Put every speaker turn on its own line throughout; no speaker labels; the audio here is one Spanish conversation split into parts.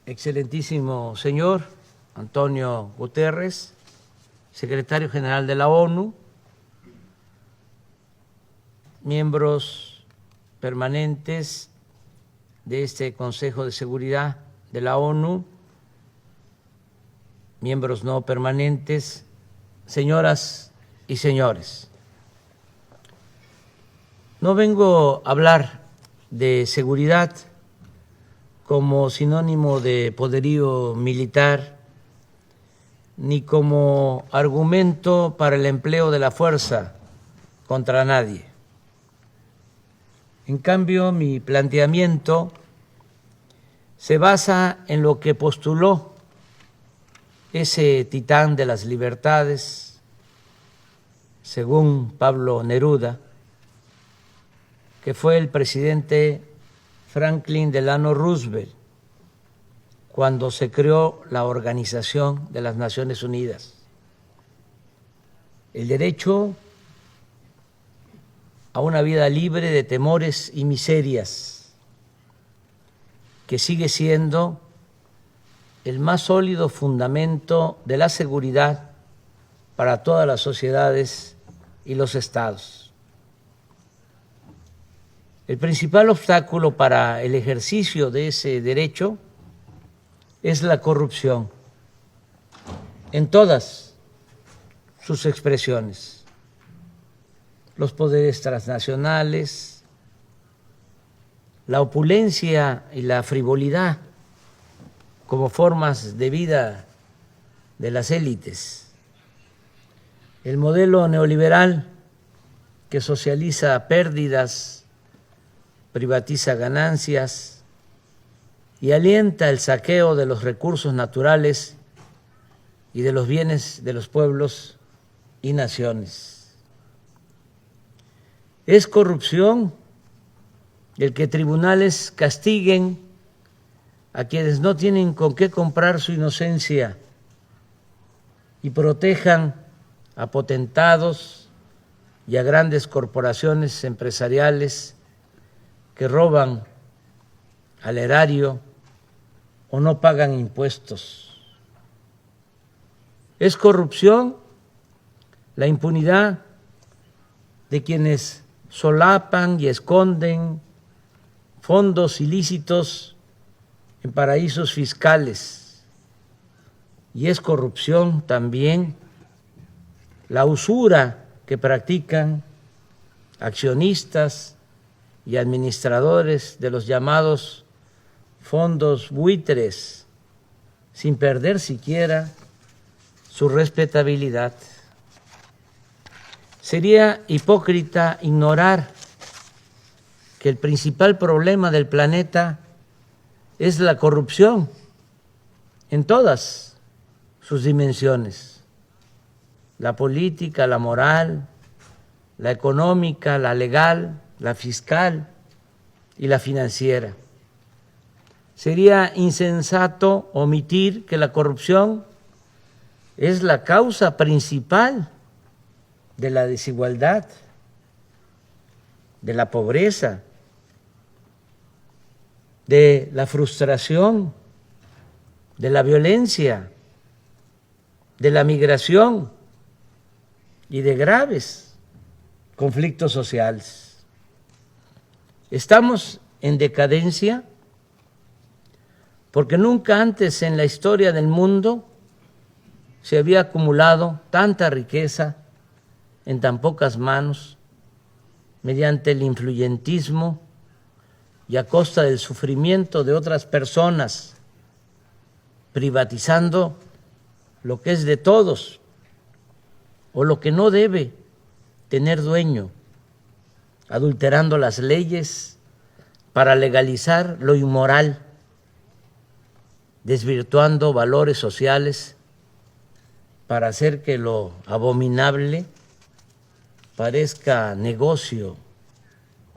excelentísimo señor Antonio Guterres, secretario general de la ONU, miembros permanentes de este Consejo de Seguridad de la ONU, miembros no permanentes, señoras y señores. No vengo a hablar de seguridad como sinónimo de poderío militar, ni como argumento para el empleo de la fuerza contra nadie. En cambio, mi planteamiento se basa en lo que postuló ese titán de las libertades, según Pablo Neruda, que fue el presidente Franklin Delano Roosevelt cuando se creó la Organización de las Naciones Unidas. El derecho a una vida libre de temores y miserias, que sigue siendo el más sólido fundamento de la seguridad para todas las sociedades y los estados. El principal obstáculo para el ejercicio de ese derecho es la corrupción en todas sus expresiones. Los poderes transnacionales, la opulencia y la frivolidad como formas de vida de las élites, el modelo neoliberal que socializa pérdidas, privatiza ganancias y alienta el saqueo de los recursos naturales y de los bienes de los pueblos y naciones. Es corrupción el que tribunales castiguen a quienes no tienen con qué comprar su inocencia y protejan a potentados y a grandes corporaciones empresariales que roban al erario o no pagan impuestos. Es corrupción la impunidad de quienes solapan y esconden fondos ilícitos en paraísos fiscales. Y es corrupción también la usura que practican accionistas y administradores de los llamados fondos buitres, sin perder siquiera su respetabilidad. Sería hipócrita ignorar que el principal problema del planeta es la corrupción en todas sus dimensiones: la política, la moral, la económica, la legal, la fiscal y la financiera. Sería insensato omitir que la corrupción es la causa principal de la desigualdad, de la pobreza, de la frustración, de la violencia, de la migración y de graves conflictos sociales. Estamos en decadencia porque nunca antes en la historia del mundo se había acumulado tanta riqueza en tan pocas manos mediante el influyentismo y a costa del sufrimiento de otras personas, privatizando lo que es de todos o lo que no debe tener dueño, adulterando las leyes para legalizar lo inmoral, desvirtuando valores sociales para hacer que lo abominable parezca negocio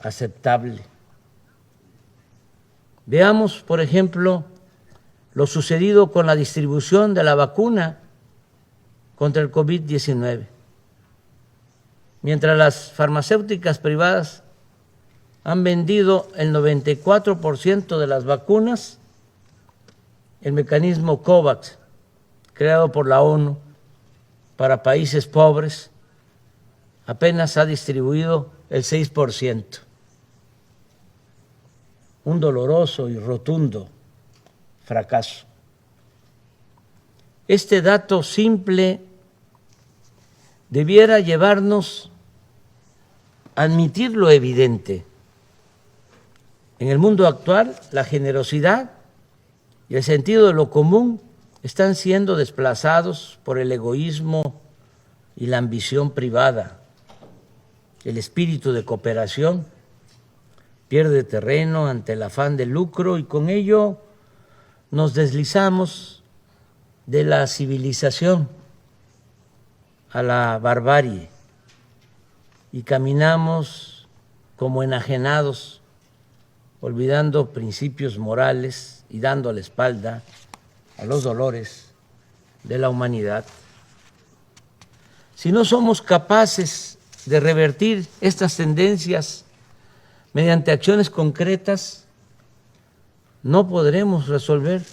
aceptable. Veamos, por ejemplo, lo sucedido con la distribución de la vacuna contra el COVID-19. Mientras las farmacéuticas privadas han vendido el 94% de las vacunas, el mecanismo COVAX, creado por la ONU para países pobres, apenas ha distribuido el 6%. Un doloroso y rotundo fracaso. Este dato simple debiera llevarnos a admitir lo evidente. En el mundo actual, la generosidad y el sentido de lo común están siendo desplazados por el egoísmo y la ambición privada. El espíritu de cooperación pierde terreno ante el afán de lucro y con ello nos deslizamos de la civilización a la barbarie y caminamos como enajenados, olvidando principios morales y dando la espalda a los dolores de la humanidad. Si no somos capaces de revertir estas tendencias mediante acciones concretas, no podremos resolver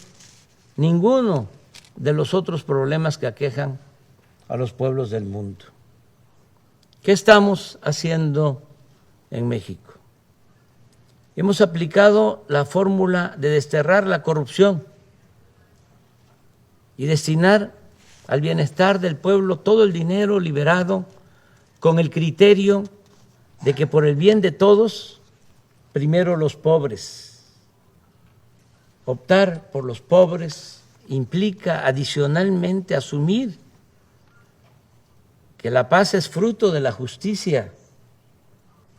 ninguno de los otros problemas que aquejan a los pueblos del mundo. ¿Qué estamos haciendo en México? Hemos aplicado la fórmula de desterrar la corrupción y destinar al bienestar del pueblo todo el dinero liberado con el criterio de que por el bien de todos, primero los pobres. Optar por los pobres implica adicionalmente asumir que la paz es fruto de la justicia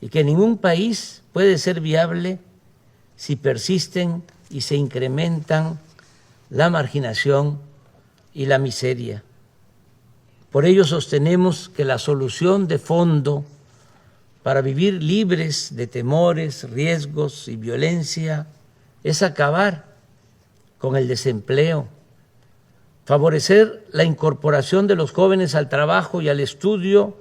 y que ningún país puede ser viable si persisten y se incrementan la marginación y la miseria. Por ello sostenemos que la solución de fondo para vivir libres de temores, riesgos y violencia es acabar con el desempleo, favorecer la incorporación de los jóvenes al trabajo y al estudio,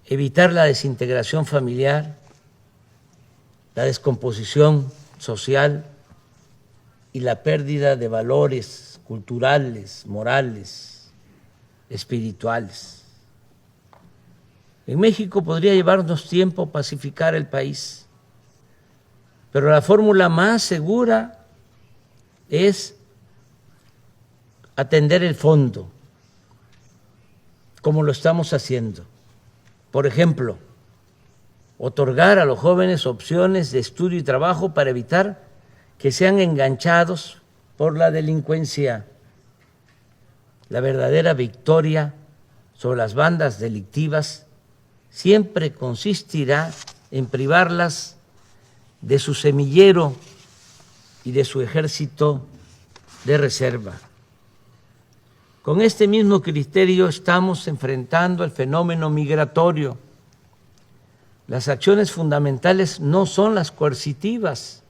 evitar la desintegración familiar, la descomposición social y la pérdida de valores culturales, morales, espirituales. En México podría llevarnos tiempo pacificar el país, pero la fórmula más segura es atender el fondo, como lo estamos haciendo. Por ejemplo, otorgar a los jóvenes opciones de estudio y trabajo para evitar que sean enganchados por la delincuencia. La verdadera victoria sobre las bandas delictivas siempre consistirá en privarlas de su semillero y de su ejército de reserva. Con este mismo criterio estamos enfrentando el fenómeno migratorio. Las acciones fundamentales no son las coercitivas,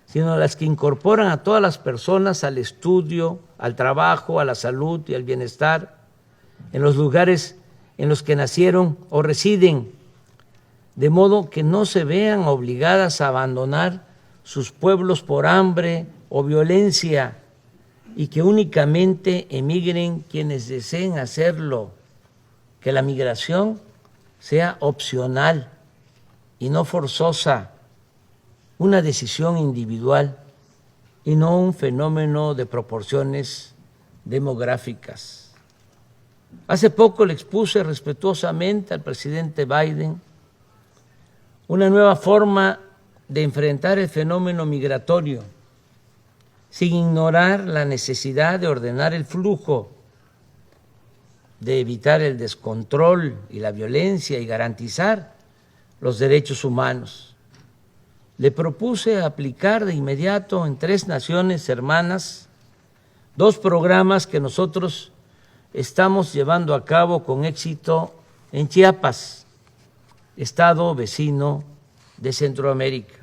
sino las que incorporan a todas las personas al estudio, al trabajo, a la salud y al bienestar en los lugares en los que nacieron o residen, de modo que no se vean obligadas a abandonar sus pueblos por hambre o violencia y que únicamente emigren quienes deseen hacerlo, que la migración sea opcional y no forzosa, una decisión individual y no un fenómeno de proporciones demográficas. Hace poco le expuse respetuosamente al presidente Biden una nueva forma de enfrentar el fenómeno migratorio, sin ignorar la necesidad de ordenar el flujo, de evitar el descontrol y la violencia y garantizar los derechos humanos. Le propuse aplicar de inmediato en 3 naciones hermanas 2 programas que nosotros estamos llevando a cabo con éxito en Chiapas, estado vecino de Centroamérica.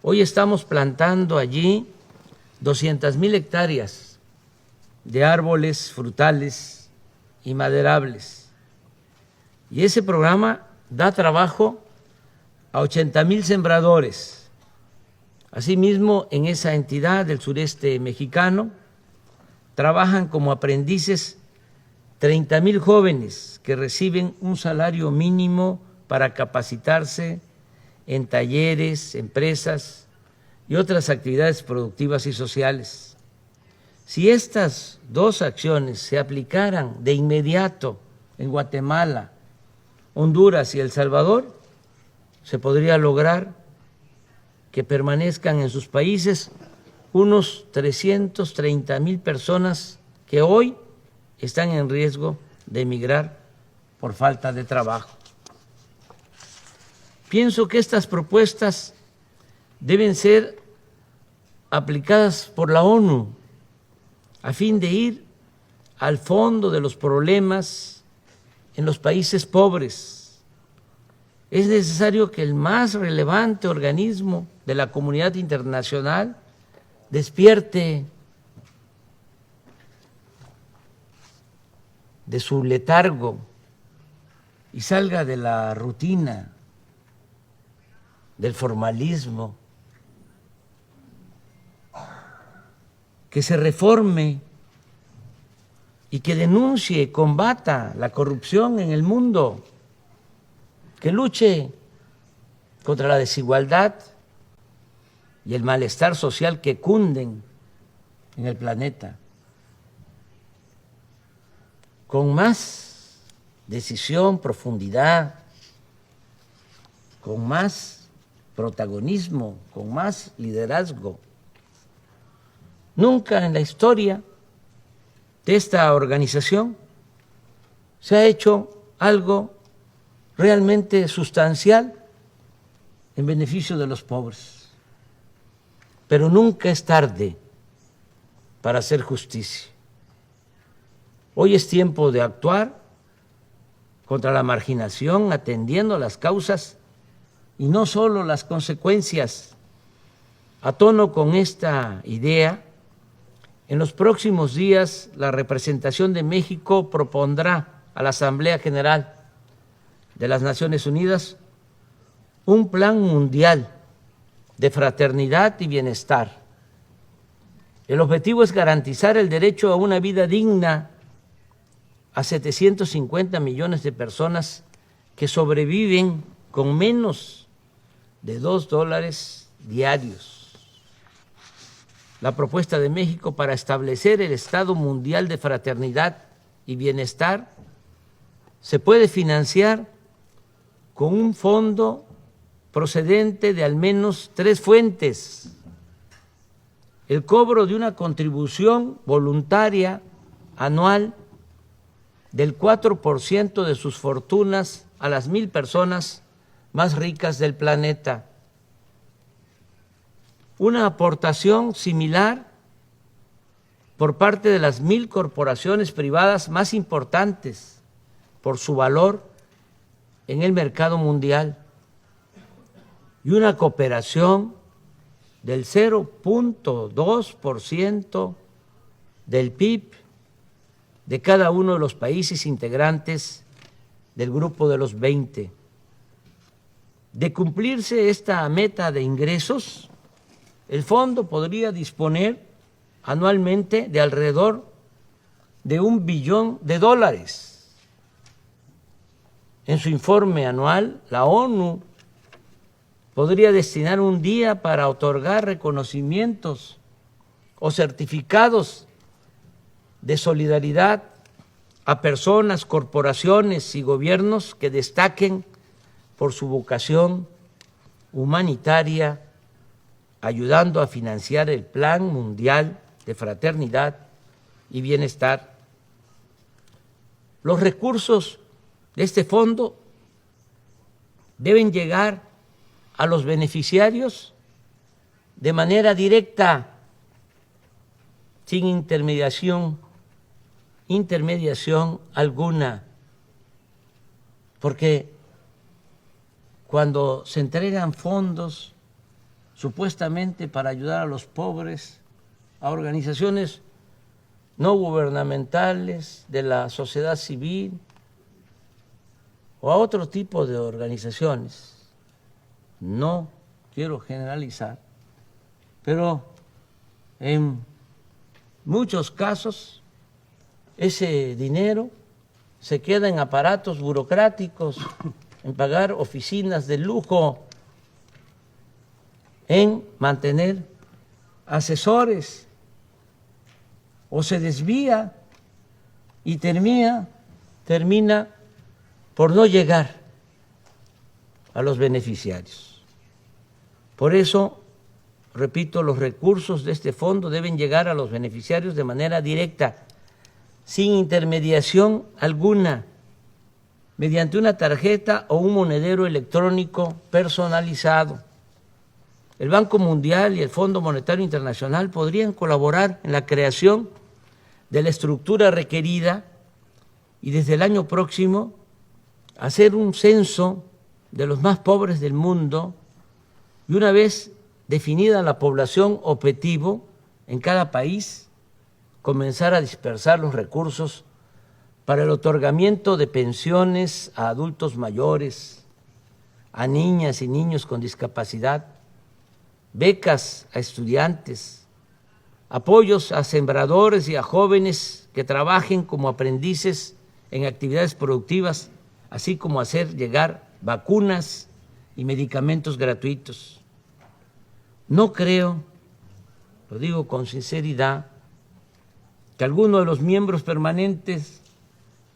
Hoy estamos plantando allí 200,000 hectáreas de árboles frutales y maderables. Y ese programa da trabajo a 80,000 sembradores, Asimismo, en esa entidad del sureste mexicano trabajan como aprendices 30,000 jóvenes que reciben un salario mínimo para capacitarse en talleres, empresas y otras actividades productivas y sociales. Si estas dos acciones se aplicaran de inmediato en Guatemala, Honduras y El Salvador, se podría lograr que permanezcan en sus países unos 330,000 personas que hoy están en riesgo de emigrar por falta de trabajo. Pienso que estas propuestas deben ser aplicadas por la ONU a fin de ir al fondo de los problemas en los países pobres. Es necesario que el más relevante organismo de la comunidad internacional despierte de su letargo y salga de la rutina, del formalismo, que se reforme y que denuncie, combata la corrupción en el mundo, que luche contra la desigualdad y el malestar social que cunden en el planeta, con más decisión, profundidad, con más protagonismo, con más liderazgo. Nunca en la historia de esta organización se ha hecho algo realmente sustancial en beneficio de los pobres. Pero nunca es tarde para hacer justicia. Hoy es tiempo de actuar contra la marginación, atendiendo las causas y no solo las consecuencias. A tono con esta idea, en los próximos días la representación de México propondrá a la Asamblea General de las Naciones Unidas un plan mundial de fraternidad y bienestar. El objetivo es garantizar el derecho a una vida digna a 750 millones de personas que sobreviven con menos de $2 diarios. La propuesta de México para establecer el Estado Mundial de Fraternidad y Bienestar se puede financiar con un fondo procedente de al menos 3 fuentes: el cobro de una contribución voluntaria anual del 4% de sus fortunas a las 1,000 personas más ricas del planeta, una aportación similar por parte de las 1,000 corporaciones privadas más importantes por su valor en el mercado mundial, y una cooperación del 0.2% del PIB de cada uno de los países integrantes del grupo de los 20. De cumplirse esta meta de ingresos, el fondo podría disponer anualmente de alrededor de $1 billón. En su informe anual, la ONU podría destinar un día para otorgar reconocimientos o certificados de solidaridad a personas, corporaciones y gobiernos que destaquen por su vocación humanitaria, ayudando a financiar el Plan Mundial de Fraternidad y Bienestar. Los recursos de este fondo deben llegar a los beneficiarios de manera directa, sin intermediación alguna, porque cuando se entregan fondos supuestamente para ayudar a los pobres, a organizaciones no gubernamentales, de la sociedad civil o a otro tipo de organizaciones, no quiero generalizar, pero en muchos casos ese dinero se queda en aparatos burocráticos, en pagar oficinas de lujo, en mantener asesores, o se desvía y termina por no llegar a los beneficiarios. Por eso, repito, los recursos de este fondo deben llegar a los beneficiarios de manera directa, sin intermediación alguna, mediante una tarjeta o un monedero electrónico personalizado. El Banco Mundial y el Fondo Monetario Internacional podrían colaborar en la creación de la estructura requerida y desde el año próximo hacer un censo de los más pobres del mundo y una vez definida la población objetivo en cada país, comenzar a dispersar los recursos para el otorgamiento de pensiones a adultos mayores, a niñas y niños con discapacidad, becas a estudiantes, apoyos a sembradores y a jóvenes que trabajen como aprendices en actividades productivas, así como hacer llegar vacunas y medicamentos gratuitos. No creo, lo digo con sinceridad, que alguno de los miembros permanentes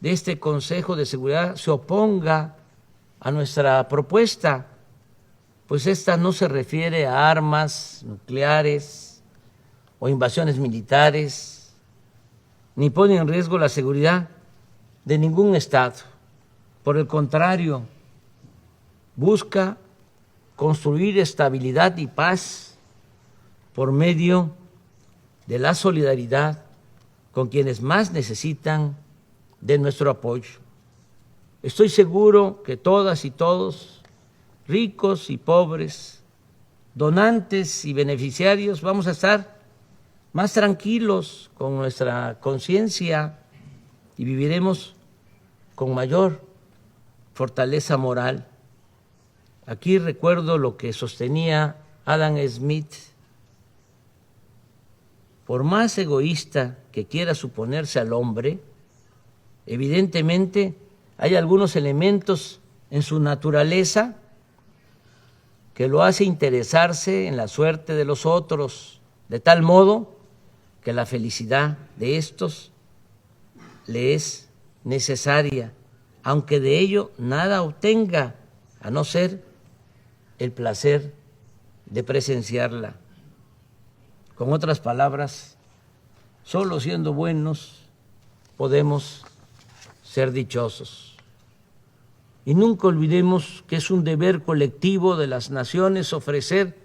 de este Consejo de Seguridad se oponga a nuestra propuesta, pues esta no se refiere a armas nucleares o invasiones militares, ni pone en riesgo la seguridad de ningún Estado. Por el contrario, busca construir estabilidad y paz por medio de la solidaridad con quienes más necesitan de nuestro apoyo. Estoy seguro que todas y todos, ricos y pobres, donantes y beneficiarios, vamos a estar más tranquilos con nuestra conciencia y viviremos con mayor fortaleza moral. Aquí recuerdo lo que sostenía Adam Smith: por más egoísta que quiera suponerse al hombre, evidentemente hay algunos elementos en su naturaleza que lo hace interesarse en la suerte de los otros, de tal modo que la felicidad de estos le es necesaria, aunque de ello nada obtenga, a no ser el placer de presenciarla. Con otras palabras, solo siendo buenos podemos ser dichosos. Y nunca olvidemos que es un deber colectivo de las naciones ofrecer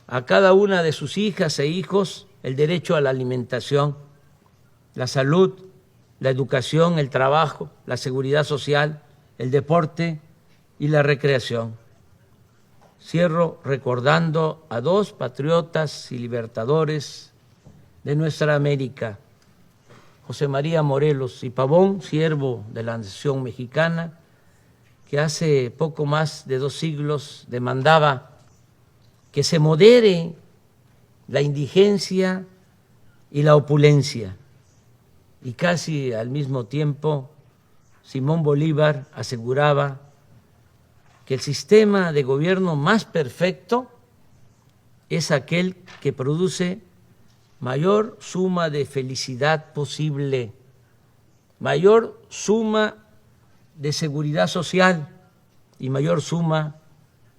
a cada una de sus hijas e hijos el derecho a la alimentación, la salud, la educación, el trabajo, la seguridad social, el deporte y la recreación. Cierro recordando a dos patriotas y libertadores de nuestra América, José María Morelos y Pavón, siervo de la nación mexicana, que hace poco más de 2 siglos demandaba que se modere la indigencia y la opulencia. Y casi al mismo tiempo, Simón Bolívar aseguraba que el sistema de gobierno más perfecto es aquel que produce mayor suma de felicidad posible, mayor suma de seguridad social y mayor suma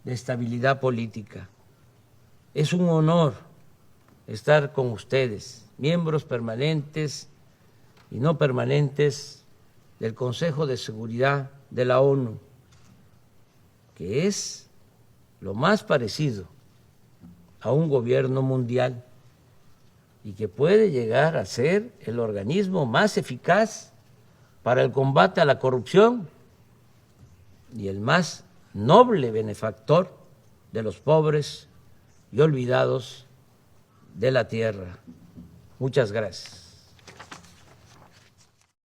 de estabilidad política. Es un honor estar con ustedes, miembros permanentes y no permanentes del Consejo de Seguridad de la ONU, que es lo más parecido a un gobierno mundial y que puede llegar a ser el organismo más eficaz para el combate a la corrupción y el más noble benefactor de los pobres y olvidados de la tierra. Muchas gracias.